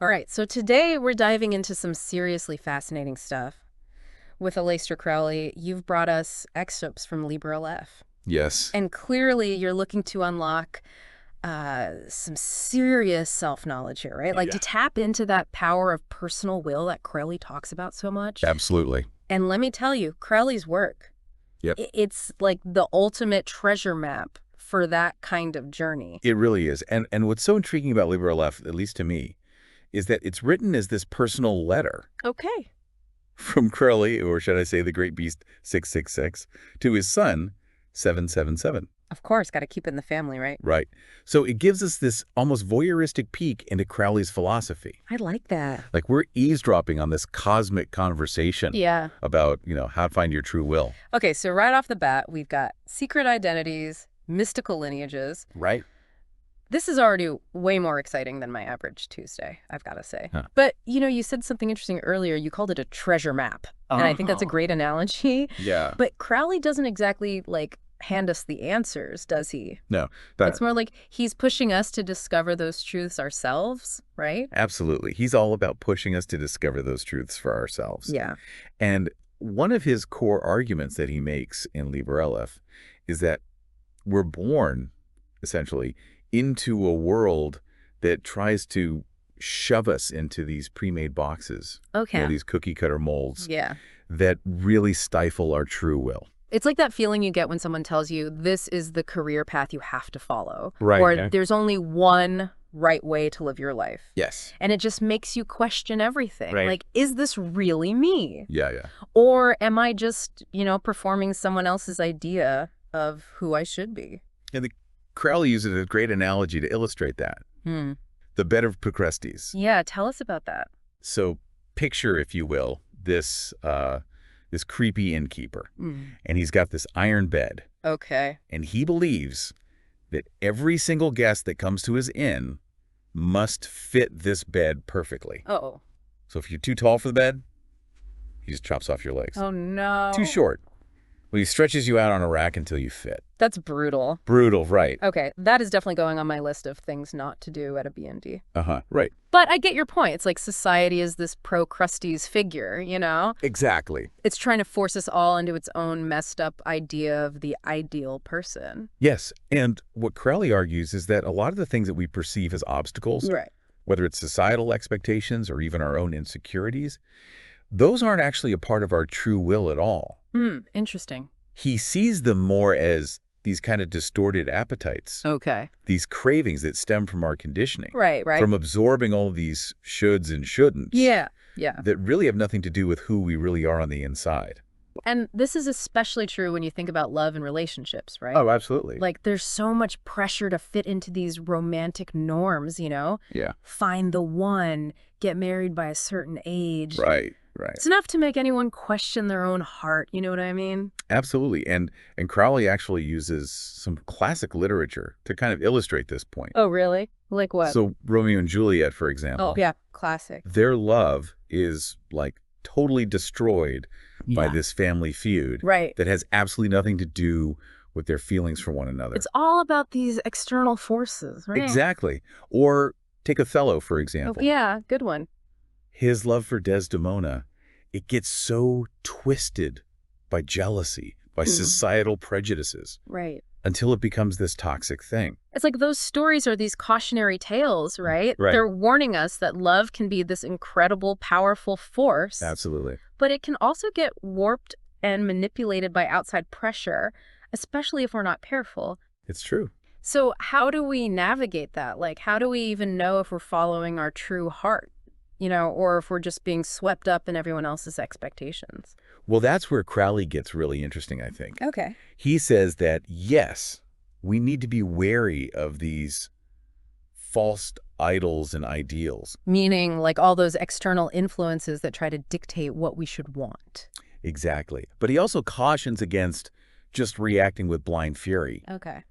All right, so today we're diving into some seriously fascinating stuff. With Aleister Crowley, you've brought us excerpts from Liber Aleph. Yes. And clearly you're looking to unlock some serious self-knowledge here, right? Like Yeah. to tap into that power of personal will that Crowley talks about so much. Absolutely. And let me tell you, Crowley's work, Yep. it's like the ultimate treasure map for that kind of journey. It really is. And what's so intriguing about Liber Aleph, at least to me, is that it's written as this personal letter Okay. from Crowley, or should I say the great beast 666, to his son 777. Of course, got to keep it in the family, right? Right. So it gives us this almost voyeuristic peek into Crowley's philosophy. I like that. Like we're eavesdropping on this cosmic conversation Yeah. about, how to find your true will. Okay, so right off the bat, we've got secret identities, mystical lineages. Right. This is already way more exciting than my average Tuesday, I've got to say. Huh. But, you said something interesting earlier. You called it a treasure map. And I think that's a great analogy. Yeah. But Crowley doesn't exactly, hand us the answers, does he? No. It's more like he's pushing us to discover those truths ourselves, right? Absolutely. He's all about pushing us to discover those truths for ourselves. Yeah. And one of his core arguments that he makes in Liber Aleph is that we're born, essentially, into a world that tries to shove us into these pre-made boxes. Okay. These cookie-cutter molds Yeah. that really stifle our true will. It's like that feeling you get when someone tells you this is the career path you have to follow. Right, Or yeah. there's only one right way to live your life. Yes. And it just makes you question everything. Right. Like, is this really me? Yeah. Or am I just, performing someone else's idea of who I should be? And Crowley uses a great analogy to illustrate that. The bed of Procrustes. Yeah, tell us about that. So picture, if you will, this creepy innkeeper. And he's got this iron bed. Okay. And he believes that every single guest that comes to his inn must fit this bed perfectly. Oh. So if you're too tall for the bed, he just chops off your legs. Oh, no. Too short. Well, he stretches you out on a rack until you fit. That's brutal. Brutal, right. Okay, that is definitely going on my list of things not to do at a B&D. Right. But I get your point. It's like society is this Procrustes figure, Exactly. It's trying to force us all into its own messed up idea of the ideal person. Yes, and what Crowley argues is that a lot of the things that we perceive as obstacles, Right. whether it's societal expectations or even our own insecurities, those aren't actually a part of our true will at all. Interesting. He sees them more as these kind of distorted appetites, Okay. these cravings that stem from our conditioning, Right. from absorbing all of these shoulds and shouldn'ts Yeah. that really have nothing to do with who we really are on the inside. And this is especially true when you think about love and relationships, right? Oh, absolutely. Like, there's so much pressure to fit into these romantic norms, Yeah. Find the one, get married by a certain age. Right. It's enough to make anyone question their own heart, you know what I mean? Absolutely. And Crowley actually uses some classic literature to kind of illustrate this point. Oh, really? Like what? So Romeo and Juliet, for example. Oh, yeah, classic. Their love is like totally destroyed by this family feud. Right. That has absolutely nothing to do with their feelings for one another. It's all about these external forces, right? Exactly. Or take Othello, for Oh, example. yeah, good one. His love for Desdemona, it gets so twisted by jealousy, by societal prejudices, Right. until it becomes this toxic thing. It's like those stories are these cautionary tales, right? Right. They're warning us that love can be this incredible, powerful force. Absolutely. But it can also get warped and manipulated by outside pressure, especially if we're not careful. It's true. So how do we navigate that? Like, how do we even know if we're following our true heart, or if we're just being swept up in everyone else's expectations? Well, that's where Crowley gets really interesting, I think. Okay. He says that, yes, we need to be wary of these false idols and ideals. Meaning like all those external influences that try to dictate what we should want. Exactly. But he also cautions against just reacting with blind fury, Okay.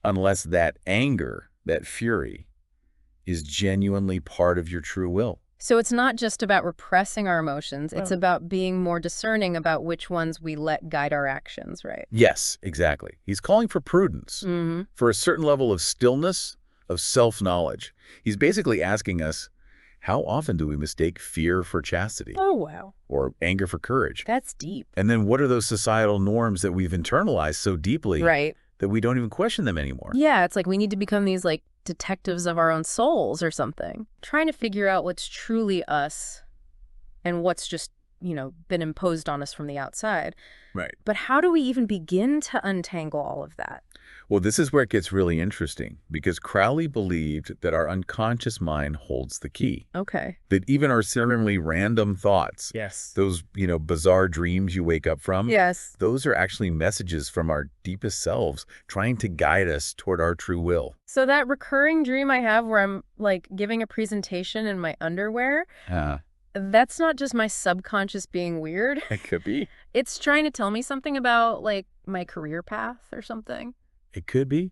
unless that anger, that fury, is genuinely part of your true will. So it's not just about repressing our emotions. It's about being more discerning about which ones we let guide our actions, right? Yes, exactly. He's calling for prudence, for a certain level of stillness, of self-knowledge. He's basically asking us, How often do we mistake fear for chastity Oh, wow. or anger for courage? That's deep. And then what are those societal norms that we've internalized so deeply Right. that we don't even question them anymore? Yeah, it's like we need to become these like detectives of our own souls or something. Trying to figure out what's truly us and what's just, been imposed on us from the outside. Right. But how do we even begin to untangle all of that? Well, this is where it gets really interesting because Crowley believed that our unconscious mind holds the key. Okay. That even our seemingly random thoughts, Yes. those, bizarre dreams you wake up from, Yes. those are actually messages from our deepest selves trying to guide us toward our true will. So that recurring dream I have where I'm like giving a presentation in my underwear, that's not just my subconscious being weird. It could be. It's trying to tell me something about like my career path or something. It could be.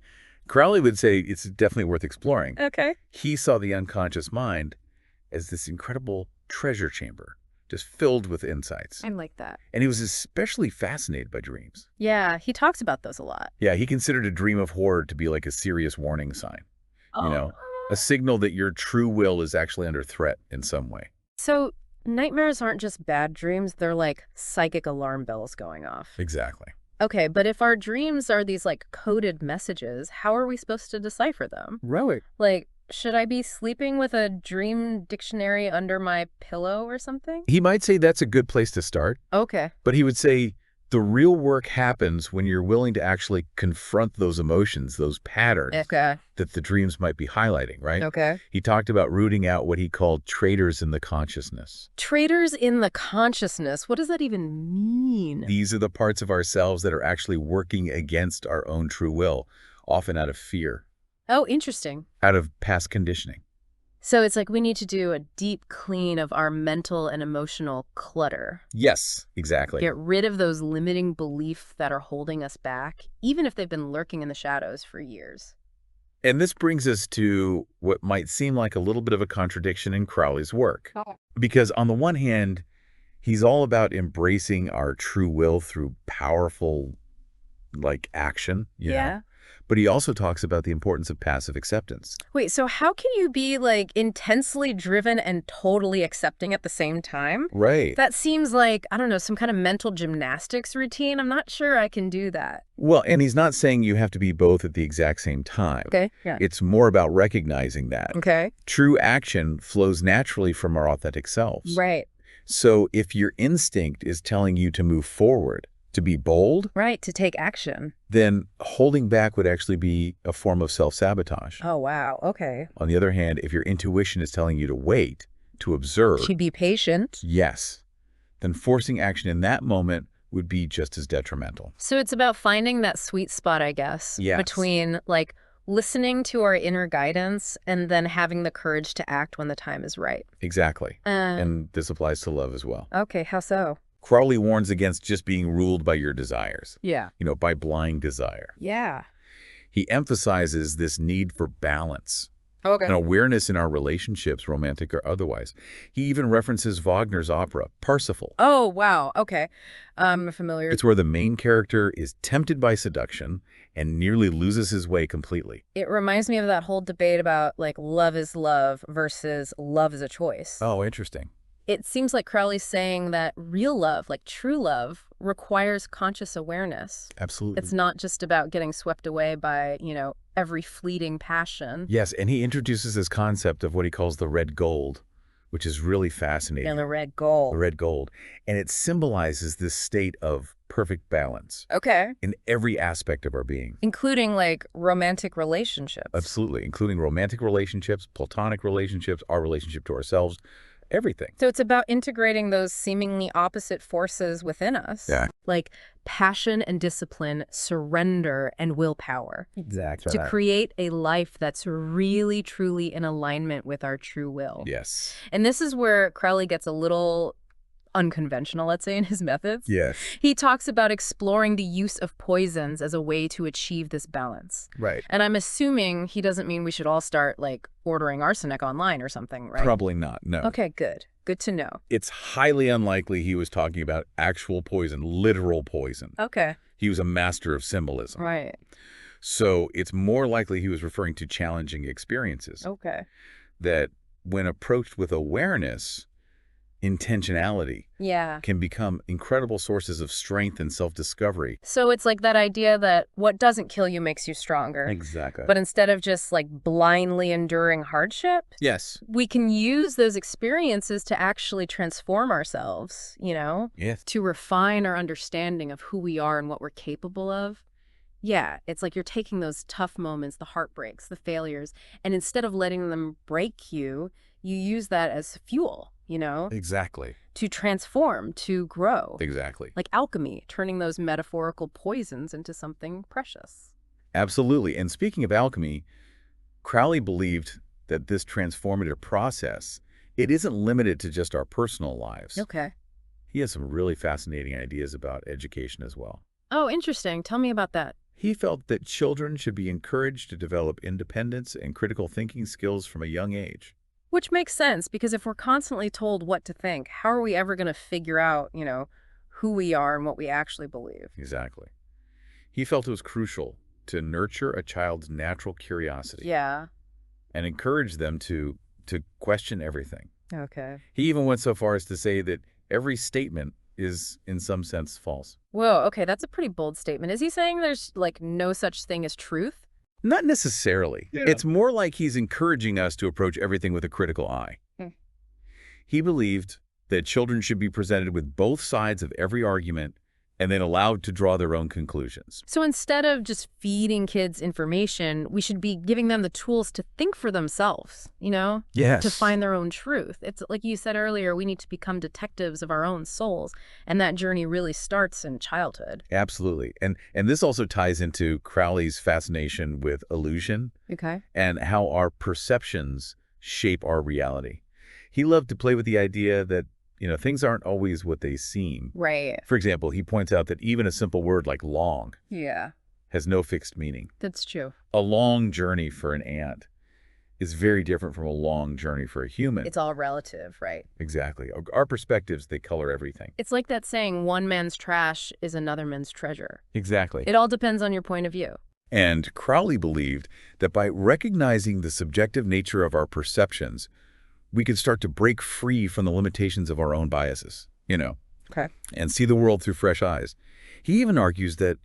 Crowley would say it's definitely worth exploring. Okay. He saw the unconscious mind as this incredible treasure chamber, just filled with insights. I like that. And he was especially fascinated by dreams. Yeah, he talks about those a lot. Yeah, he considered a dream of horror to be like a serious warning sign. Oh. A signal that your true will is actually under threat in some way. So nightmares aren't just bad dreams, they're like psychic alarm bells going off. Exactly. Okay, but if our dreams are these like coded messages, how are we supposed to decipher them? Really? Like, should I be sleeping with a dream dictionary under my pillow or something? He might say that's a good place to start, Okay. but he would say the real work happens when you're willing to actually confront those emotions, those patterns Okay. that the dreams might be highlighting, right? Okay. He talked about rooting out what he called traitors in the consciousness. Traders in the consciousness. What does that even mean? These are the parts of ourselves that are actually working against our own true will, often out of fear, Oh, interesting. out of past conditioning. So it's like we need to do a deep clean of our mental and emotional clutter. Yes, exactly. Get rid of those limiting beliefs that are holding us back, even if they've been lurking in the shadows for years. And this brings us to what might seem like a little bit of a contradiction in Crowley's work. Because on the one hand, he's all about embracing our true will through powerful, action, you know? But he also talks about the importance of passive acceptance. Wait, so how can you be intensely driven and totally accepting at the same time? Right. That seems like, I don't know, some kind of mental gymnastics routine. I'm not sure I can do that. Well, and he's not saying you have to be both at the exact same time. Okay. Yeah. It's more about recognizing that. Okay. True action flows naturally from our authentic selves. Right. So if your instinct is telling you to move forward, to be bold, Right, to take action. then holding back would actually be a form of self-sabotage. Oh, wow. Okay. On the other hand, if your intuition is telling you to wait, to observe, To be patient. yes, then forcing action in that moment would be just as detrimental. So it's about finding that sweet spot, I guess, Yes. between listening to our inner guidance and then having the courage to act when the time is right. Exactly. And this applies to love as well. Okay, how so? Crowley warns against just being ruled by your desires, Yeah. by blind desire. Yeah. He emphasizes this need for balance, Okay. an awareness in our relationships, romantic or otherwise. He even references Wagner's opera, Parsifal. Oh, wow. Okay. I'm familiar. It's where the main character is tempted by seduction and nearly loses his way completely. It reminds me of that whole debate about love is love versus love is a choice. Oh, interesting. It seems like Crowley's saying that real love, true love, requires conscious awareness. Absolutely. It's not just about getting swept away by, every fleeting passion. Yes, and he introduces this concept of what he calls the red gold, which is really fascinating. And the red gold. The red gold. And it symbolizes this state of perfect balance Okay. in every aspect of our being. Including romantic relationships. Absolutely, including romantic relationships, platonic relationships, our relationship to ourselves, everything. So it's about integrating those seemingly opposite forces within us. Yeah. Like passion and discipline, surrender and willpower. Exactly. To create a life that's really, truly in alignment with our true will. Yes. And this is where Crowley gets a little unconventional, let's say, in his methods. Yes. He talks about exploring the use of poisons as a way to achieve this balance. Right. And I'm assuming he doesn't mean we should all start ordering arsenic online or something, right? Probably not, no. Okay, good. Good to know. It's highly unlikely he was talking about actual poison, literal poison. Okay. He was a master of symbolism. Right. So it's more likely he was referring to challenging experiences Okay. that when approached with awareness, intentionality Yeah. can become incredible sources of strength and self-discovery. So it's like that idea that what doesn't kill you makes you stronger. Exactly. But instead of just like blindly enduring hardship, Yes. we can use those experiences to actually transform ourselves, Yes. to refine our understanding of who we are and what we're capable of. Yeah, it's like you're taking those tough moments, the heartbreaks, the failures, and instead of letting them break you, you use that as fuel, Exactly. to transform, to grow. Exactly. Like alchemy, turning those metaphorical poisons into something precious. Absolutely. And speaking of alchemy, Crowley believed that this transformative process, it isn't limited to just our personal lives. Okay. He has some really fascinating ideas about education as well. Oh, interesting. Tell me about that. He felt that children should be encouraged to develop independence and critical thinking skills from a young age. Which makes sense, because if we're constantly told what to think, how are we ever going to figure out, who we are and what we actually believe? Exactly. He felt it was crucial to nurture a child's natural curiosity. Yeah. And encourage them to question everything. Okay. He even went so far as to say that every statement is, in some sense, false. Whoa, okay, that's a pretty bold statement. Is he saying there's, like, no such thing as truth? Not necessarily. Yeah. It's more like he's encouraging us to approach everything with a critical eye. Hmm. He believed that children should be presented with both sides of every argument and then allowed to draw their own conclusions. So instead of just feeding kids information, we should be giving them the tools to think for themselves, Yes. to find their own truth. It's like you said earlier, we need to become detectives of our own souls, and that journey really starts in childhood. Absolutely. And this also ties into Crowley's fascination with illusion Okay. and how our perceptions shape our reality. He loved to play with the idea that, things aren't always what they seem. Right. For example, he points out that even a simple word like long Yeah, has no fixed meaning. that's true. A long journey for an ant is very different from a long journey for a human. It's all relative, right? Exactly. Our perspectives, they color everything. It's like that saying, one man's trash is another man's treasure. Exactly. It all depends on your point of view. And Crowley believed that by recognizing the subjective nature of our perceptions, we could start to break free from the limitations of our own biases, Okay. and see the world through fresh eyes. He even argues that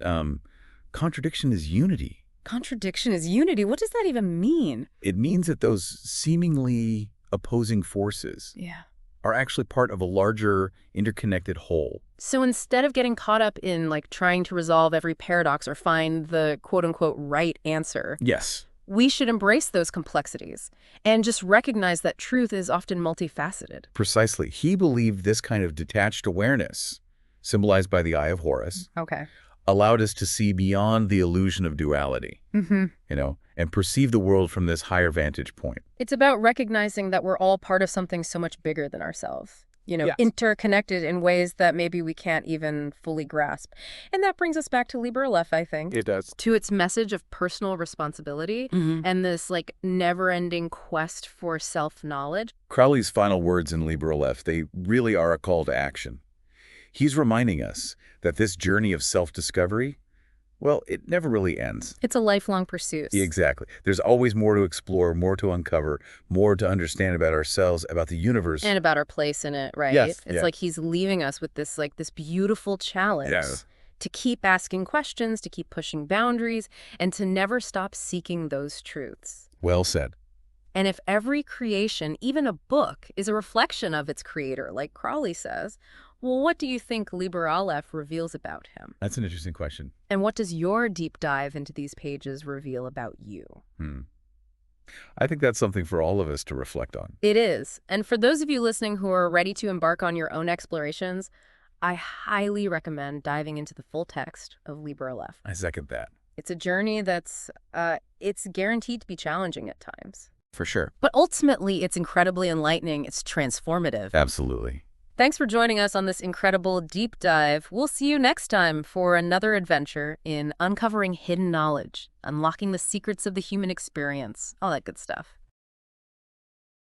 contradiction is unity. Contradiction is unity. What does that even mean? It means that those seemingly opposing forces Yeah. are actually part of a larger, interconnected whole. So instead of getting caught up in like trying to resolve every paradox or find the quote unquote right answer, Yes. we should embrace those complexities and just recognize that truth is often multifaceted. Precisely. He believed this kind of detached awareness, symbolized by the Eye of Horus, Okay. allowed us to see beyond the illusion of duality, Mm-hmm. and perceive the world from this higher vantage point. It's about recognizing that we're all part of something so much bigger than ourselves. Yes. Interconnected in ways that maybe we can't even fully grasp. And that brings us back to Liber Aleph, I think. It does. To its message of personal responsibility and this like never-ending quest for self-knowledge. Crowley's final words in Liber Aleph, they really are a call to action. He's reminding us that this journey of self-discovery, well, it never really ends. It's a lifelong pursuit. Exactly. There's always more to explore, more to uncover, more to understand about ourselves, about the universe. And about our place in it, right? Yes, It's yeah. like he's leaving us with this this beautiful challenge Yes. to keep asking questions, to keep pushing boundaries, and to never stop seeking those truths. Well said. And if every creation, even a book, is a reflection of its creator, like Crowley says, well, what do you think Liber Aleph reveals about him? That's an interesting question. And what does your deep dive into these pages reveal about you? I think that's something for all of us to reflect on. It is. And for those of you listening who are ready to embark on your own explorations, I highly recommend diving into the full text of Liber Aleph. I second that. It's a journey that's, it's guaranteed to be challenging at times. For sure. But ultimately, it's incredibly enlightening. It's transformative. Absolutely. Thanks for joining us on this incredible deep dive. We'll see you next time for another adventure in uncovering hidden knowledge, unlocking the secrets of the human experience, all that good stuff.